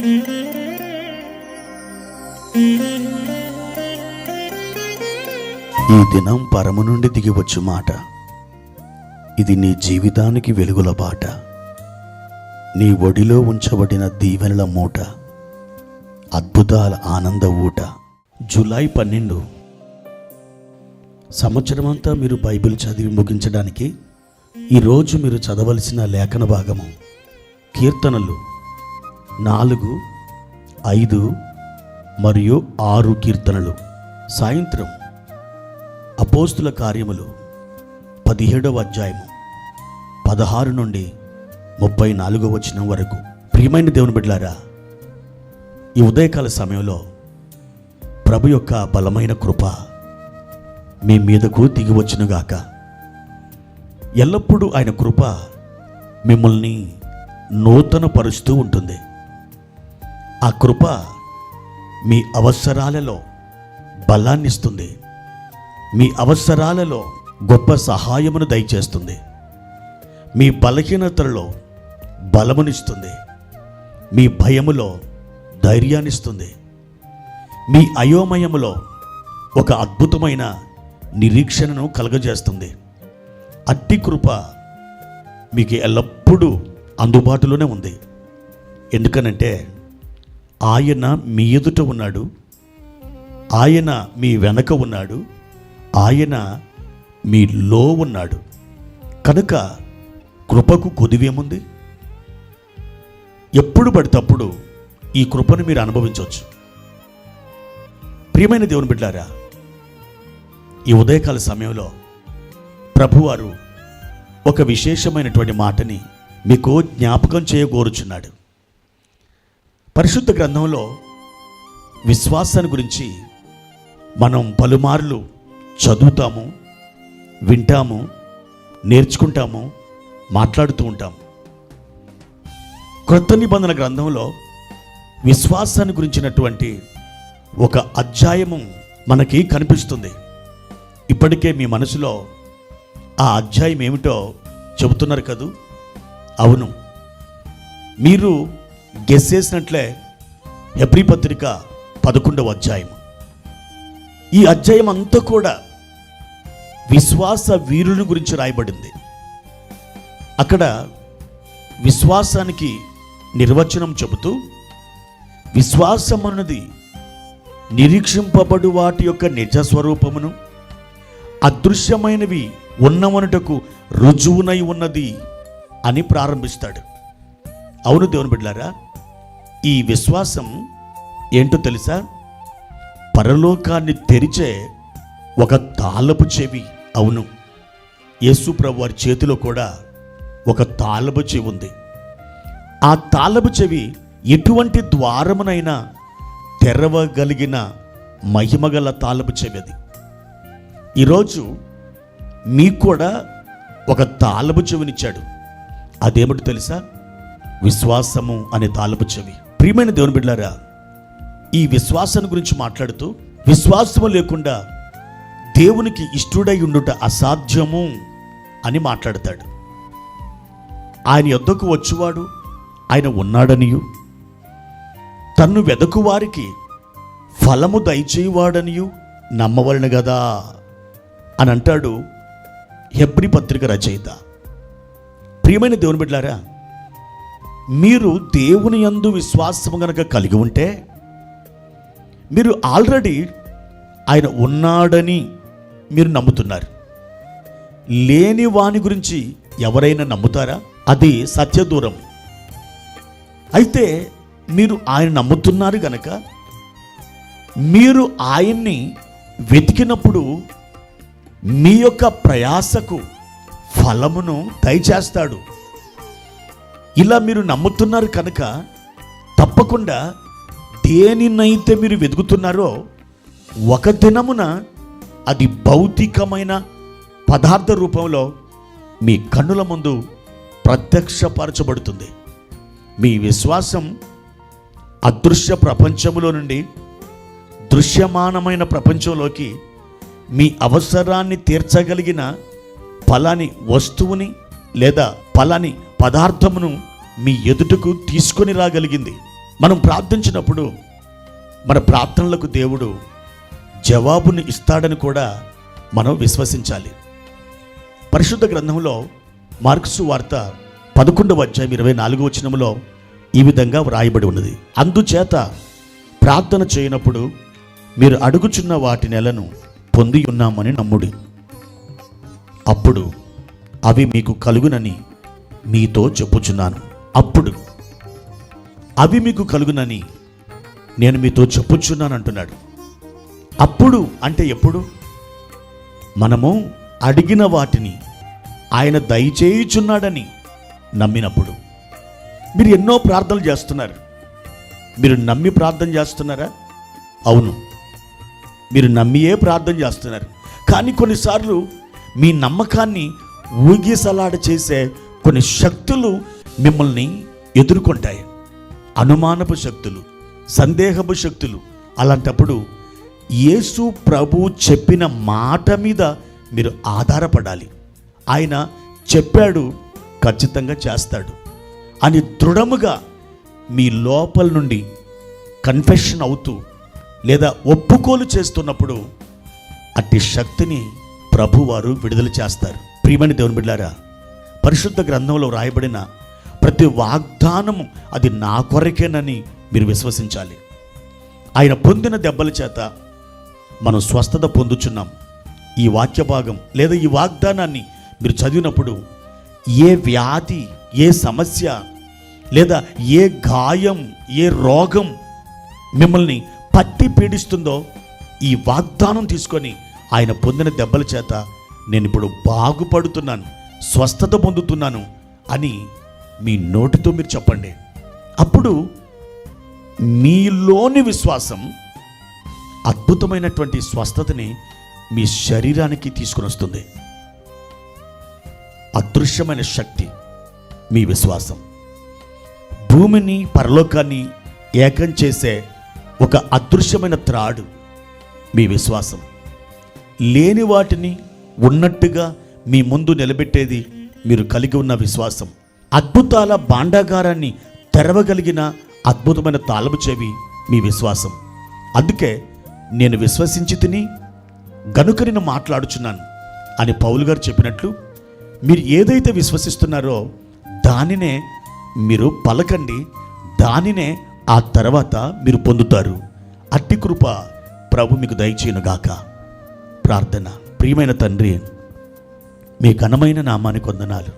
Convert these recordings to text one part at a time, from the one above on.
ఈ దినం పరము నుండి దిగివచ్చు మాట. ఇది నీ జీవితానికి వెలుగుల బాట. నీ ఒడిలో ఉంచబడిన దీవెనల మూట, అద్భుతాల ఆనంద ఊట. జూలై 12. సంవత్సరమంతా మీరు బైబిల్ చదివి ముగించడానికి ఈరోజు మీరు చదవలసిన లేఖన భాగము కీర్తనలు 4, 5 మరియు 6 కీర్తనలు. సాయంత్రం అపోస్తుల కార్యములు 17వ అధ్యాయము 16 నుండి 34వ వచనం వరకు. ప్రియమైన దేవుని బిడ్డలారా, ఈ ఉదయకాల సమయంలో ప్రభు యొక్క బలమైన కృప మీ మీదకు దిగి వచ్చునుగాక. ఎల్లప్పుడూ ఆయన కృప మిమ్మల్ని నూతన పరుస్తూ ఉంటుంది. ఆ కృప మీ అవసరాలలో బలాన్నిస్తుంది, మీ అవసరాలలో గొప్ప సహాయమును దయచేస్తుంది, మీ బలహీనతలలో బలమునిస్తుంది, మీ భయములో ధైర్యాన్నిస్తుంది, మీ అయోమయములో ఒక అద్భుతమైన నిరీక్షణను కలుగజేస్తుంది. అట్టి కృప మీకు ఎల్లప్పుడూ అందుబాటులోనే ఉంది. ఎందుకనంటే ఆయన మీ ఎదుట ఉన్నాడు, ఆయన మీ వెనక ఉన్నాడు, ఆయన మీలో ఉన్నాడు. కనుక కృపకు కొదువేముంది? ఎప్పుడు పడితేప్పుడు ఈ కృపను మీరు అనుభవించవచ్చు. ప్రియమైన దేవుని బిడ్డలారా, ఈ ఉదయకాల సమయంలో ప్రభువారు ఒక విశేషమైనటువంటి మాటని మీకు జ్ఞాపకం చేయగోరుచున్నాడు. పరిశుద్ధ గ్రంథంలో విశ్వాసాన్ని గురించి మనం పలుమార్లు చదువుతాము, వింటాము, నేర్చుకుంటాము, మాట్లాడుతూ ఉంటాము. క్రొత్త నిబంధన గ్రంథంలో విశ్వాసాన్ని గురించినటువంటి ఒక అధ్యాయము మనకి కనిపిస్తుంది. ఇప్పటికే మీ మనసులో ఆ అధ్యాయం ఏమిటో చెబుతున్నారు కదూ? అవును, మీరు గెస్ చేసినట్లే హెబ్రీ పత్రిక 11వ అధ్యాయం. ఈ అధ్యాయం అంతా కూడా విశ్వాస వీరుల గురించి రాయబడింది. అక్కడ విశ్వాసానికి నిర్వచనం చెబుతూ, విశ్వాసం అన్నది నిరీక్షింపబడు వాటి యొక్క నిజ స్వరూపమును, అదృశ్యమైనవి ఉన్నవనుటకు రుజువునై ఉన్నది అని ప్రారంభిస్తాడు. అవును దేవుని బిడ్డలారా, ఈ విశ్వాసం ఏంటో తెలుసా? పరలోకాన్ని తెరిచే ఒక తాళపు చెవి. అవును, యేసు ప్రభు వారి చేతిలో కూడా ఒక తాళపు చెవి ఉంది. ఆ తాళపు చెవి ఎటువంటి ద్వారమునైనా తెరవగలిగిన మహిమగల తాళపు చెవి అది. ఈరోజు మీకు కూడా ఒక తాళపు చెవినిచ్చాడు. అదేమిటో తెలుసా? విశ్వాసము అనే తాళపు చెవి. ప్రియమైన దేవుని బిడ్డలారా, ఈ విశ్వాసాన్ని గురించి మాట్లాడుతూ, విశ్వాసము లేకుండా దేవునికి ఇష్టుడై ఉండుట అసాధ్యము అని మాట్లాడతాడు. ఆయన యొద్దకు వచ్చువాడు ఆయన ఉన్నాడనియు, తన్ను వెదకు వారికి ఫలము దయచేయువాడనియు నమ్మవలెను గదా అని అంటాడు హెబ్రీ పత్రిక రచయిత. ప్రియమైన దేవుని బిడ్డలారా, మీరు దేవుని యందు విశ్వాసము గనక కలిగి ఉంటే, మీరు ఆల్రెడీ ఆయన ఉన్నాడని మీరు నమ్ముతున్నారు. లేని వాని గురించి ఎవరైనా నమ్ముతారా? అది సత్యదూరం. అయితే మీరు ఆయన నమ్ముతున్నారు గనక మీరు ఆయన్ని వెతికినప్పుడు మీ యొక్క ప్రయాసకు ఫలమును దయచేస్తాడు. ఇలా మీరు నమ్ముతున్నారు కనుక తప్పకుండా దేనినైతే మీరు వెతుకుతున్నారో ఒక దినమున అది భౌతికమైన పదార్థ రూపంలో మీ కన్నుల ముందు ప్రత్యక్షపరచబడుతుంది. మీ విశ్వాసం అదృశ్య ప్రపంచంలో నుండి దృశ్యమానమైన ప్రపంచంలోకి మీ అవసరాన్ని తీర్చగలిగిన ఫలాని వస్తువుని లేదా ఫలాని పదార్థమును మీ ఎదుటకు తీసుకొని రాగలిగింది. మనం ప్రార్థించినప్పుడు మన ప్రార్థనలకు దేవుడు జవాబుని ఇస్తాడని కూడా మనం విశ్వసించాలి. పరిశుద్ధ గ్రంథంలో మార్కు వార్త 11వ అధ్యాయం 24వ వచనంలో ఈ విధంగా వ్రాయబడి ఉన్నది. అందుచేత ప్రార్థన చేయనప్పుడు మీరు అడుగుచున్న వాటి నెలను పొంది ఉన్నామని నమ్ముడి, అప్పుడు అవి మీకు కలుగునని మీతో చెప్పుచున్నాను. అప్పుడు అవి మీకు కలుగునని నేను మీతో చెప్పుచున్నాను అంటున్నాడు. అప్పుడు అంటే ఎప్పుడు? మనము అడిగిన వాటిని ఆయన దయచేయుచున్నాడని నమ్మినప్పుడు. మీరు ఎన్నో ప్రార్థనలు చేస్తున్నారు. మీరు నమ్మి ప్రార్థన చేస్తున్నారా? అవును, మీరు నమ్మియే ప్రార్థన చేస్తున్నారు. కానీ కొన్నిసార్లు మీ నమ్మకాన్ని ఊగిసలాడ చేసే కొన్ని శక్తులు మిమ్మల్ని ఎదుర్కొంటాయి. అనుమానపు శక్తులు, సందేహపు శక్తులు. అలాంటప్పుడు యేసు ప్రభు చెప్పిన మాట మీద మీరు ఆధారపడాలి. ఆయన చెప్పాడు, ఖచ్చితంగా చేస్తాడు అని దృఢముగా మీ లోపల నుండి కన్ఫెషన్ అవుతూ లేదా ఒప్పుకోలు చేస్తున్నప్పుడు అట్టి శక్తిని ప్రభువారు విడుదల చేస్తారు. ప్రియమైన దేవుని బిడ్డలారా, పరిశుద్ధ గ్రంథంలో రాయబడిన ప్రతి వాగ్దానము అది నా కొరకేనని మీరు విశ్వసించాలి. ఆయన పొందిన దెబ్బల చేత మనం స్వస్థత పొందుచున్నాం. ఈ వాక్య భాగం లేదా ఈ వాగ్దానాన్ని మీరు చదివినప్పుడు ఏ వ్యాధి, ఏ సమస్య లేదా ఏ గాయం, ఏ రోగం మిమ్మల్ని పట్టి పీడిస్తుందో ఈ వాగ్దానం తీసుకొని ఆయన పొందిన దెబ్బల చేత నేను ఇప్పుడు బాగుపడుతున్నాను, స్వస్థత పొందుతున్నాను అని మీ నోటితో మీరు చెప్పండి. అప్పుడు మీలోని విశ్వాసం అద్భుతమైనటువంటి స్వస్థతని మీ శరీరానికి తీసుకుని వస్తుంది. అదృశ్యమైన శక్తి మీ విశ్వాసం. భూమిని పరలోకాన్ని ఏకం చేసే ఒక అదృశ్యమైన త్రాడు మీ విశ్వాసం. లేని వాటిని ఉన్నట్టుగా మీ ముందు నిలబెట్టేది మీరు కలిగి ఉన్న విశ్వాసం. అద్భుతాల భాండాగారాన్ని తెరవగలిగిన అద్భుతమైన తాళపు చెవి మీ విశ్వాసం. అందుకే నేను విశ్వసించి తిని గనుక నేను మాట్లాడుచున్నాను అని పౌలు గారు చెప్పినట్లు మీరు ఏదైతే విశ్వసిస్తున్నారో దానినే మీరు పలకండి, దానినే ఆ తర్వాత మీరు పొందుతారు. అట్టి కృప ప్రభు మీకు దయచేయునుగాక. ప్రార్థన. ప్రియమైన తండ్రి, మీ ఘనమైన నామానికి వందనాలు.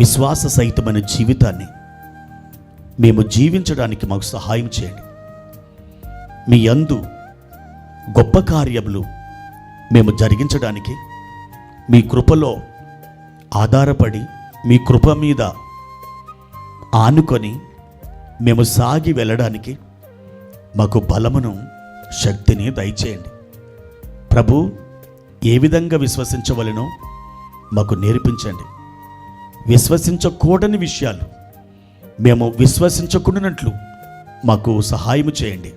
విశ్వాస సహితమైన జీవితాన్ని మేము జీవించడానికి మాకు సహాయం చేయండి. మీ యందు గొప్ప కార్యములు మేము జరిగించడానికి మీ కృపలో ఆధారపడి మీ కృప మీద ఆనుకొని మేము సాగి వెళ్ళడానికి మాకు బలమును, శక్తిని దయచేయండి. ప్రభు, ఏ విధంగా విశ్వసించవలెనో మాకు నేర్పించండి. విశ్వసించకూడని విషయాలు మేము విశ్వసించకుండానట్లు మాకు సహాయం చేయండి.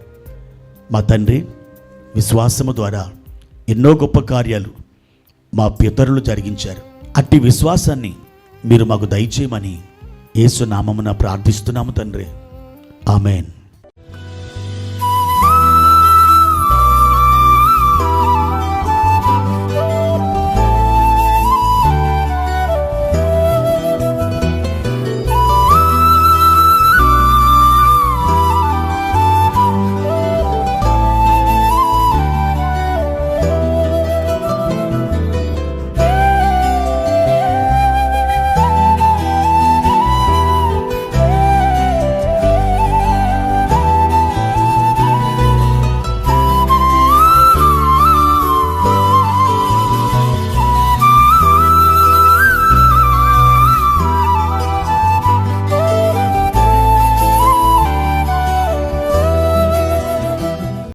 మా తండ్రి, విశ్వాసము ద్వారా ఎన్నో గొప్ప కార్యాలు మా పితరులు జరిగించారు. అట్టి విశ్వాసాన్ని మీరు మాకు దయచేయమని యేసు నామమున ప్రార్థిస్తున్నాము తండ్రి. ఆమెన్.